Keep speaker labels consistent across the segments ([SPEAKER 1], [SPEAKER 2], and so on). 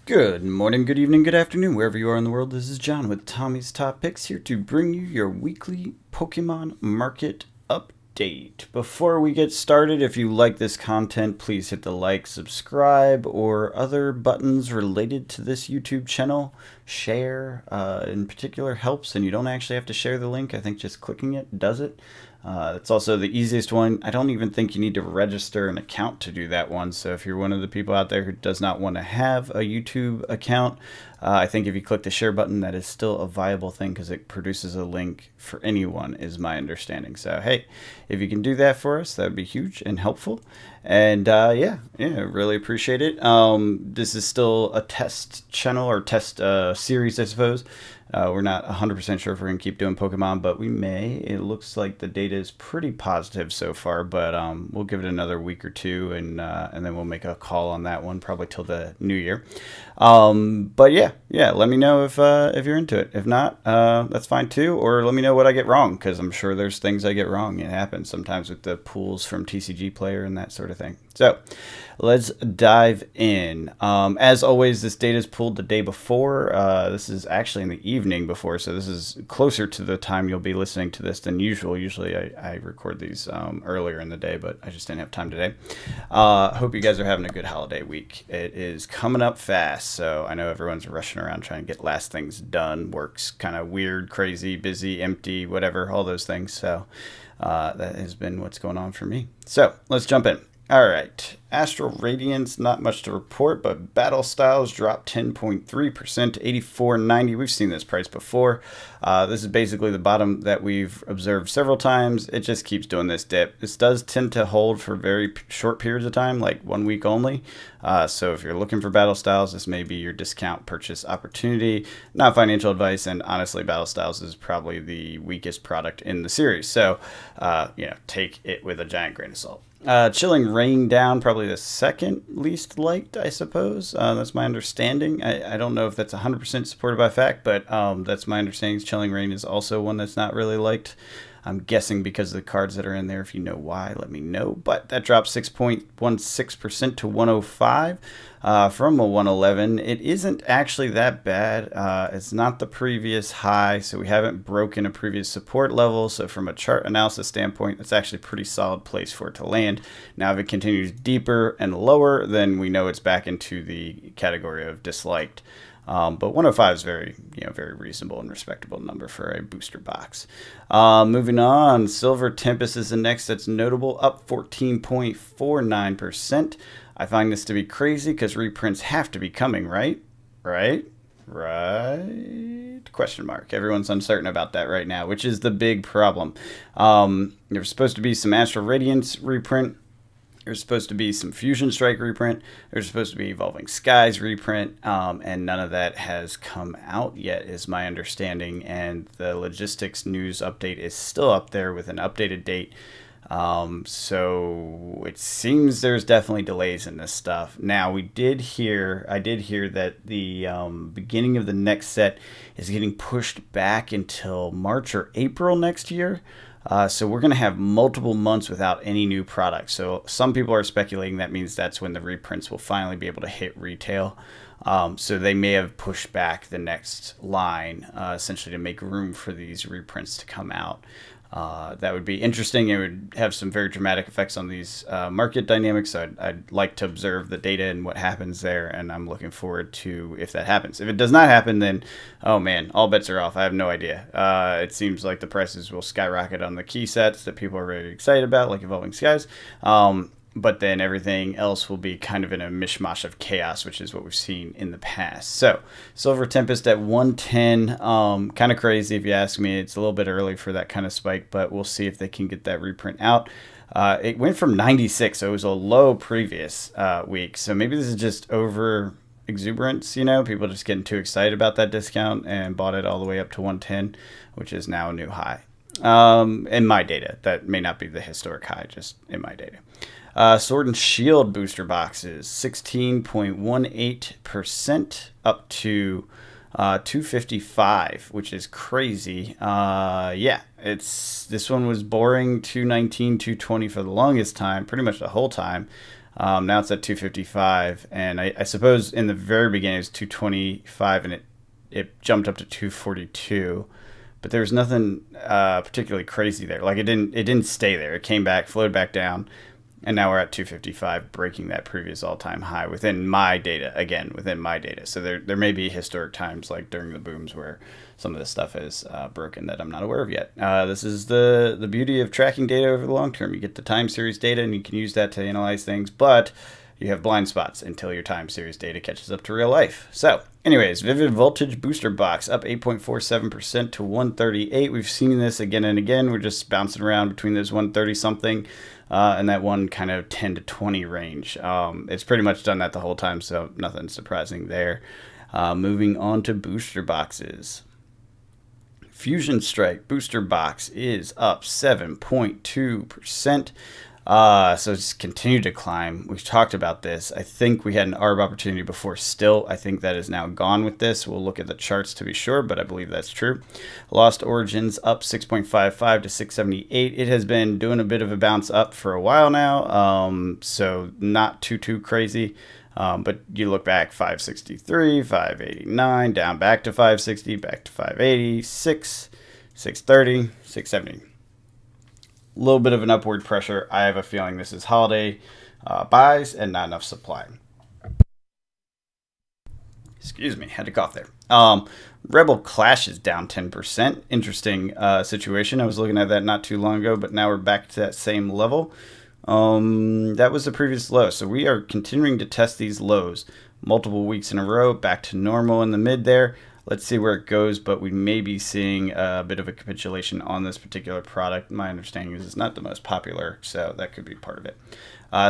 [SPEAKER 1] Good morning, good evening, good afternoon, wherever you are in the world. This is John with Tommy's Top Picks here to bring you your weekly Pokemon market update. Before we get started, if you like this content, please hit the like, subscribe, or other buttons related to this YouTube channel. Share, in particular, helps, and you don't actually have to share the link. I think just clicking it does it. It's also the easiest one. I don't even think you need to register an account to do that one. So if you're one of the people out there who does not want to have a YouTube account, I think if you click the share button, that is still a viable thing because it produces a link for anyone, is my understanding. So, hey, if you can do that for us, that would be huge and helpful. And yeah, really appreciate it. This is still a test channel or test series, I suppose. We're not 100% sure if we're going to keep doing Pokemon, but we may. It looks like the data is pretty positive so far, but we'll give it another week or two, and then we'll make a call on that one, probably till the new year. But yeah, let me know if you're into it. If not, that's fine too, or let me know what I get wrong, because I'm sure there's things I get wrong. It happens sometimes with the pools from TCG Player and that sort of thing. So let's dive in. As always, this data is pulled the day before. This is actually in the evening before, so this is closer to the time you'll be listening to this than usual. Usually I record these earlier in the day, but I just didn't have time today. Hope you guys are having a good holiday week. It is coming up fast, so I know everyone's rushing around trying to get last things done. Work's kind of weird, crazy, busy, empty, whatever, all those things. So that has been what's going on for me. So let's jump in. All right, Astral Radiance, not much to report, but Battle Styles dropped 10.3% to 84.90. We've seen this price before. This is basically the bottom that we've observed several times. It just keeps doing this dip. This does tend to hold for very short periods of time, like 1 week only. So if you're looking for Battle Styles, this may be your discount purchase opportunity. Not financial advice, and honestly, Battle Styles is probably the weakest product in the series. So, take it with a giant grain of salt. Chilling Rain down, probably the second least liked, I suppose. That's my understanding. I don't know if that's 100% supported by fact, but that's my understanding. Chilling Rain is also one that's not really liked. I'm guessing because of the cards that are in there. If you know why, let me know. But that dropped 6.16% to 105 from a 111. It isn't actually that bad. It's not the previous high, so we haven't broken a previous support level. So from a chart analysis standpoint, it's actually a pretty solid place for it to land. Now, if it continues deeper and lower, then we know it's back into the category of disliked. But 105 is very reasonable and respectable number for a booster box. Moving on, Silver Tempest is the next that's notable, up 14.49%. I find this to be crazy because reprints have to be coming, right? Right? Question mark. Everyone's uncertain about that right now, which is the big problem. There's supposed to be some Astral Radiance reprint. There's supposed to be some Fusion Strike reprint. There's supposed to be Evolving Skies reprint, and none of that has come out yet, is my understanding. And the logistics news update is still up there with an updated date. So it seems there's definitely delays in this stuff. Now, I did hear that the beginning of the next set is getting pushed back until March or April next year. So we're going to have multiple months without any new products. So some people are speculating that means that's when the reprints will finally be able to hit retail. So they may have pushed back the next line, essentially to make room for these reprints to come out. That would be interesting. It would have some very dramatic effects on these market dynamics. So I'd like to observe the data and what happens there, and I'm looking forward to if that happens. If it does not happen, then, oh man, all bets are off. I have no idea. It seems like the prices will skyrocket on the key sets that people are very excited about, like Evolving Skies. But then everything else will be kind of in a mishmash of chaos, which is what we've seen in the past. So Silver Tempest at 110, kind of crazy if you ask me. It's a little bit early for that kind of spike, but we'll see if they can get that reprint out. It went from 96, so it was a low previous week. So maybe this is just over exuberance, people just getting too excited about that discount and bought it all the way up to 110, which is now a new high. In my data, that may not be the historic high, just in my data. Sword and Shield booster boxes, 16.18% up to 255, which is crazy. This one was boring, 219, 220 for the longest time, pretty much the whole time. Now it's at 255, and I suppose in the very beginning it was 225, and it jumped up to 242. But there was nothing particularly crazy there. Like it didn't stay there. It came back, flowed back down, and now we're at 255, breaking that previous all-time high within my data. Again, within my data. So there may be historic times like during the booms where some of this stuff is broken that I'm not aware of yet. This is the beauty of tracking data over the long term. You get the time series data and you can use that to analyze things, but you have blind spots until your time series data catches up to real life. So anyways, Vivid Voltage Booster Box up 8.47% to 138. We've seen this again and again. We're just bouncing around between those 130 something and that one kind of 10 to 20 range. It's pretty much done that the whole time, so nothing surprising there. Moving on to booster boxes. Fusion Strike Booster Box is up 7.2%. So it's continued to climb. We've talked about this. I think we had an ARB opportunity before still. I think that is now gone with this. We'll look at the charts to be sure, but I believe that's true. Lost Origins up 6.55 to 678. It has been doing a bit of a bounce up for a while now, so not too crazy. But you look back, 563, 589, down back to 560, back to 580, 630, 670. A little bit of an upward pressure. I have a feeling this is holiday buys and not enough supply. Excuse me, had to cough there. Rebel Clash is down 10%. Interesting situation. I was looking at that not too long ago, but now we're back to that same level. That was the previous low. So we are continuing to test these lows multiple weeks in a row, back to normal in the mid there. Let's see where it goes, but we may be seeing a bit of a capitulation on this particular product. My understanding is it's not the most popular, so that could be part of it.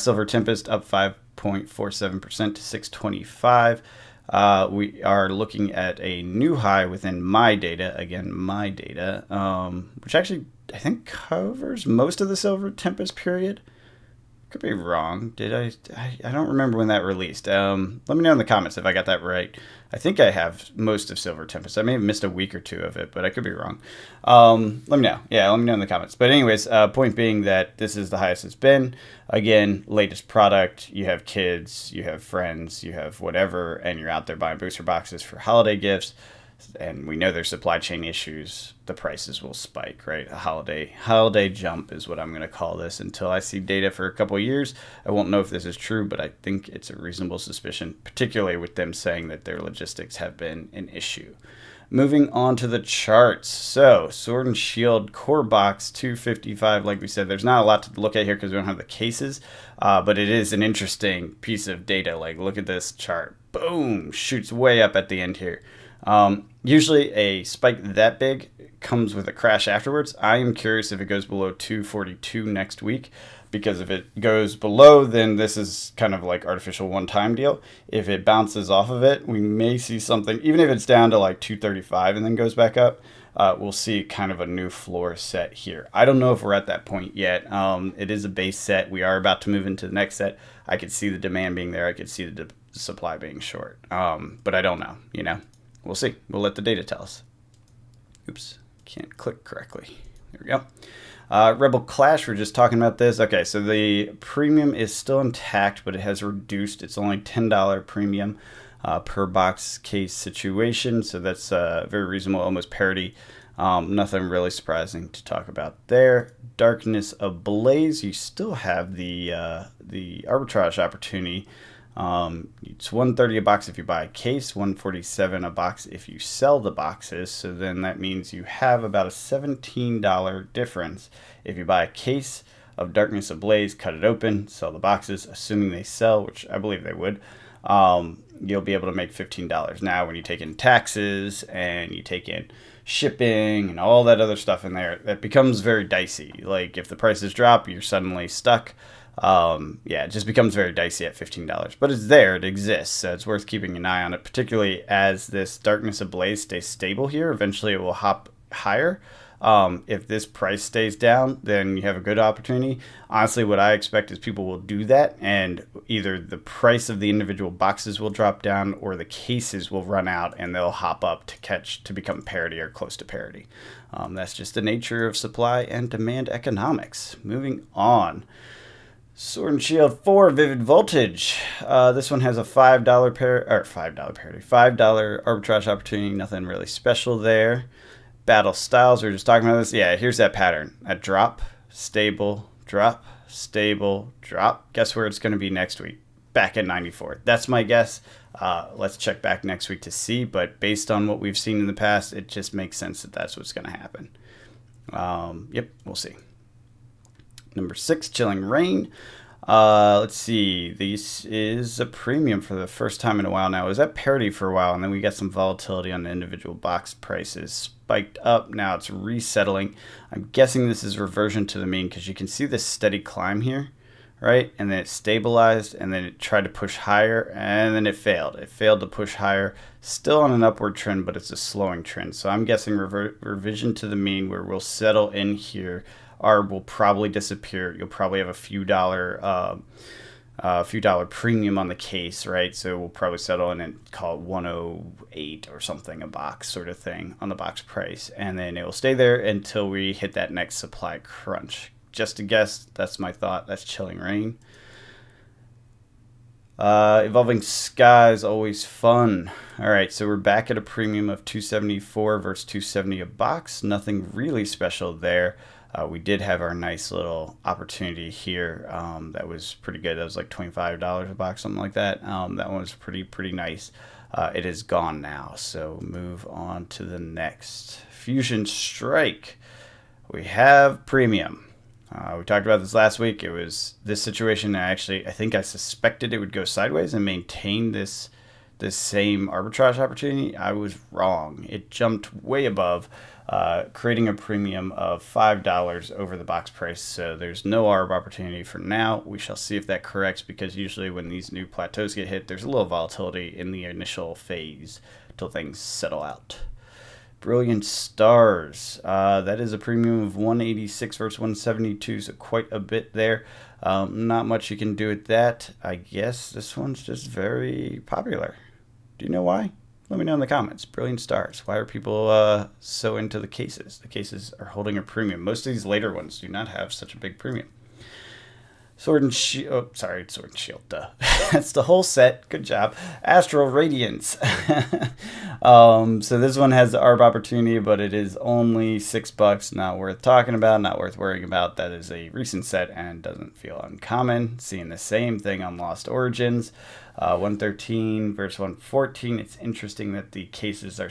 [SPEAKER 1] Silver Tempest up 5.47% to 625. We are looking at a new high within my data, again, my data, which actually I think covers most of the Silver Tempest period. Could be wrong. Did I don't remember when that released. Let me know in the comments if I got that right. I think I have most of Silver Tempest. I may have missed a week or two of it, but I could be wrong. Let me know. Yeah, let me know in the comments. But anyways, point being that this is the highest it's been. Again, latest product. You have kids, you have friends, you have whatever, and you're out there buying booster boxes for holiday gifts. And we know there's supply chain issues. The prices will spike, right? A holiday jump is what I'm going to call this. Until I see data for a couple of years, I won't know if this is true, but I think it's a reasonable suspicion, particularly with them saying that their logistics have been an issue. Moving on to the charts. So, Sword and Shield Core Box 255, like we said, there's not a lot to look at here because we don't have the cases, but it is an interesting piece of data. Like, look at this chart. Boom! Shoots way up at the end here. Usually a spike that big comes with a crash afterwards. I am curious if it goes below 242 next week, because if it goes below, then this is kind of like artificial one-time deal. If it bounces off of it, we may see something, even if it's down to like 235 and then goes back up, we'll see kind of a new floor set here. I don't know if we're at that point yet. It is a base set. We are about to move into the next set. I could see the demand being there. I could see the supply being short, but I don't know, you know. We'll see. We'll let the data tell us. Oops, can't click correctly. There we go. Rebel Clash, we're just talking about this. Okay, so the premium is still intact, but it has reduced. It's only $10 premium per box case situation, so that's very reasonable, almost parity. Nothing really surprising to talk about there. Darkness Ablaze, you still have the arbitrage opportunity. It's $130 a box if you buy a case, $147 a box if you sell the boxes. So then that means you have about a $17 difference if you buy a case of Darkness Ablaze, cut it open, sell the boxes, assuming they sell, which I believe they would. You'll be able to make $15. Now, when you take in taxes and you take in shipping and all that other stuff in there, that becomes very dicey. Like if the prices drop, you're suddenly stuck. Yeah, it just becomes very dicey at $15, but it's there, it exists, so it's worth keeping an eye on it, particularly as this Darkness Ablaze stays stable here. Eventually it will hop higher. If this price stays down, then you have a good opportunity. Honestly, what I expect is people will do that, and either the price of the individual boxes will drop down or the cases will run out and they'll hop up to become parity or close to parity. That's just the nature of supply and demand economics. Moving on. Sword and Shield 4 Vivid Voltage. This one has a $5 parity, $5 arbitrage opportunity. Nothing really special there. Battle Styles, we were just talking about this. Yeah, here's that pattern. A drop, stable, drop, stable, drop. Guess where it's going to be next week? Back at 94. That's my guess. Let's check back next week to see. But based on what we've seen in the past, it just makes sense that that's what's going to happen. Yep, we'll see. Number 6, Chilling Reign. Let's see. This is a premium for the first time in a while now. It was at parity for a while, and then we got some volatility on the individual box prices. Spiked up. Now it's resettling. I'm guessing this is reversion to the mean because you can see this steady climb here, right? And then it stabilized, and then it tried to push higher, and then it failed. It failed to push higher. Still on an upward trend, but it's a slowing trend. So I'm guessing revision to the mean where we'll settle in here. ARB will probably disappear. You'll probably have a few dollar premium on the case, right? So we'll probably settle in and call it 108 or something a box sort of thing on the box price. And then it will stay there until we hit that next supply crunch. Just a guess. That's my thought. That's Chilling Reign. Evolving Skies, always fun. All right, so we're back at a premium of 274 versus 270 a box. Nothing really special there. We did have our nice little opportunity here that was pretty good. That was like $25 a box, something like that. That one was pretty nice. It is gone now, so move on to the next. Fusion Strike. We have premium. We talked about this last week. It was this situation. I think I suspected it would go sideways and maintain this same arbitrage opportunity. I was wrong. It jumped way above, creating a premium of $5 over the box price. So there's no ARB opportunity for now. We shall see if that corrects, because usually when these new plateaus get hit, there's a little volatility in the initial phase till things settle out. Brilliant Stars. That is a premium of 186 versus 172, so quite a bit there. Not much you can do with that. I guess this one's just very popular. Do you know why? Let me know in the comments. Brilliant Stars. Why are people so into the cases? The cases are holding a premium. Most of these later ones do not have such a big premium. Sword and Shield. Oh, sorry, Sword and Shield. Duh. That's the whole set. Good job. Astral Radiance. So this one has the ARB opportunity, but it is only $6. Not worth talking about. Not worth worrying about. That is a recent set and doesn't feel uncommon. Seeing the same thing on Lost Origins. 113 versus 114. It's interesting that the cases are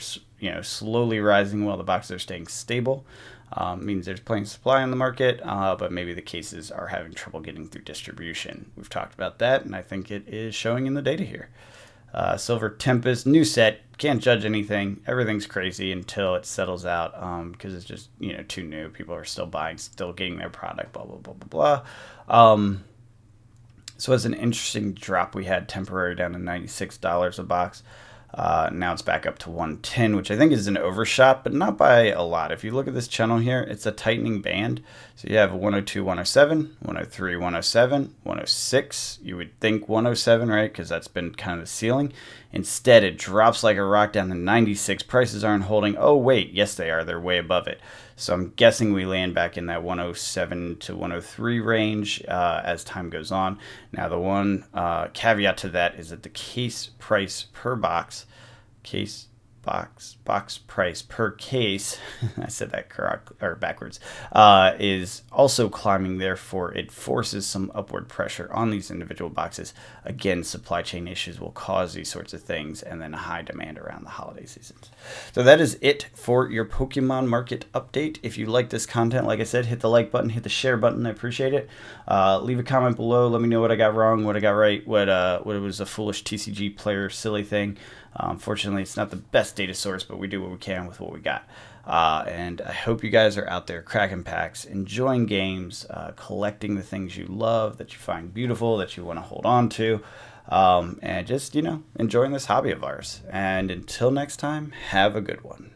[SPEAKER 1] slowly rising while the boxes are staying stable. Means there's plenty of supply on the market, but maybe the cases are having trouble getting through distribution. We've talked about that, and I think it is showing in the data here. Silver Tempest, new set, can't judge anything. Everything's crazy until it settles out, because it's just too new. People are still buying, still getting their product, blah, blah, blah, blah, blah. So it's an interesting drop we had temporary down to $96 a box. Now it's back up to 110, which I think is an overshot, but not by a lot. If you look at this channel here, it's a tightening band. So you have 102, 107, 103, 107, 106. You would think 107, right? Because that's been kind of the ceiling. Instead, it drops like a rock down to 96. Prices aren't holding. Oh, wait. Yes, they are. They're way above it. So I'm guessing we land back in that 107 to 103 range as time goes on. Now, the one caveat to that is that the case price per box, box price per case, I said that correct or backwards, is also climbing. Therefore, it forces some upward pressure on these individual boxes. Again, supply chain issues will cause these sorts of things, and then high demand around the holiday seasons. So that is it for your Pokemon market update. If you like this content, like I said, hit the like button, hit the share button. I appreciate it. Leave a comment below. Let me know what I got wrong, what I got right, what was a foolish TCG player silly thing. Unfortunately, it's not the best data source, but we do what we can with what we got. And I hope you guys are out there cracking packs, enjoying games, collecting the things you love, that you find beautiful, that you want to hold on to, and just, enjoying this hobby of ours. And until next time, have a good one.